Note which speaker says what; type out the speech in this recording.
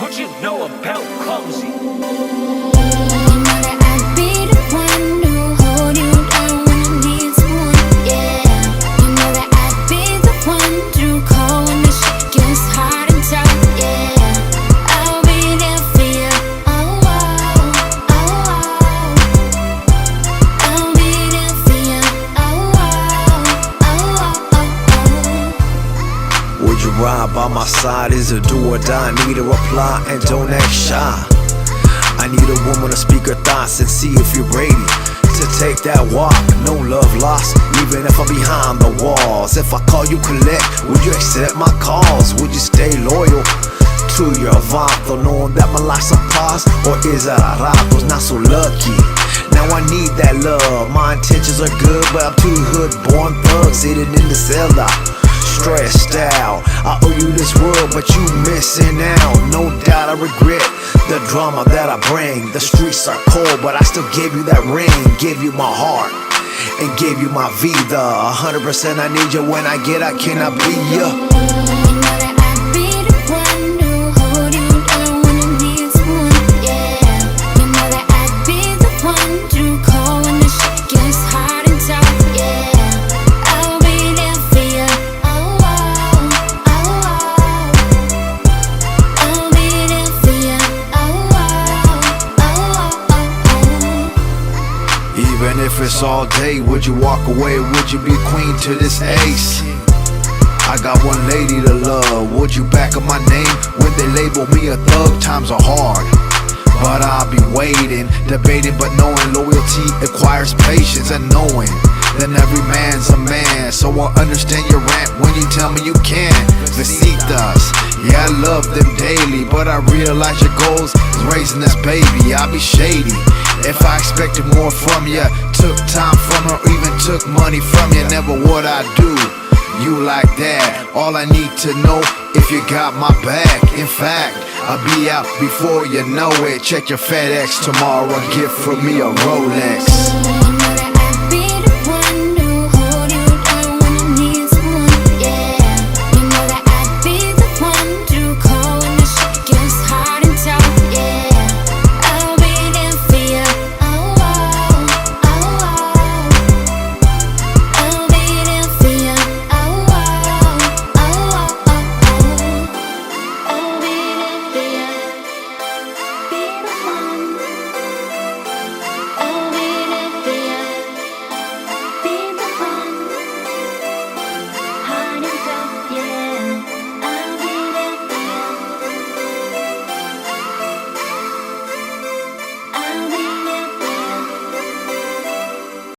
Speaker 1: What you know about Clumsy?
Speaker 2: You know that I'd be the one to hold you down when I need someone, yeah. You know that I'd be the one to call when the shit gets hard and tough, yeah. I'll be there for you, oh, oh, oh, oh. I'll be there for you, oh, oh, oh, oh, oh.
Speaker 3: Would you ride by my side? Is a do or die? Need a reply and don't act shy. I need a woman to speak her thoughts and see if you're ready to take that walk. No love lost, even if I'm behind the walls. If I call you collect, would you accept my calls? Would you stay loyal to your vato, knowing that my life's a pause? Or is it a ratos not so lucky? Now I need that love. My intentions are good, but I'm too hood born thug sitting in the cellar, stressed out. I owe you this world, but you missing out. No doubt I regret the drama that I bring. The streets are cold, but I still gave you that ring. Gave you my heart and gave you my vida. 100% I need you. When I get, I cannot be ya.
Speaker 2: You know that I'd be the one to hold you down when I need someone, yeah. You know that I'd be the one to call when the shit gets hard and tough, yeah. I'll be there for you, oh, oh, oh, oh. I'll be there for you, oh, oh, oh, oh, oh.
Speaker 3: Even if it's all day, would you walk away? Would you be queen to this ace? I got one lady to love. Would you back up my name when they label me a thug? Times are hard, but I'll be waiting, debating, but knowing loyalty acquires patience, and knowing that every man's a man. So I understand your rant when you tell me you can't. Besitas, yeah, I love them daily, but I realize your goals is raising this baby. I'll be shady if I expected more from ya, took time from her, or even took money from ya. Never would I do you like that. All I need to know if you got my back. In fact, I'll be out before you know it. Check your FedEx tomorrow, a gift from me, a Rolex.
Speaker 2: You know that I'd be the one to hold you down when I need someone, yeah. You know that I'd be the one to call when the shit gets hard and tough, yeah. I'll be there for you, oh, oh, oh, oh. I'll be there for you, oh, oh, oh, oh, oh. I'll be there for you, be the one. I'll be there for you, be the one. Hard and tough, yeah.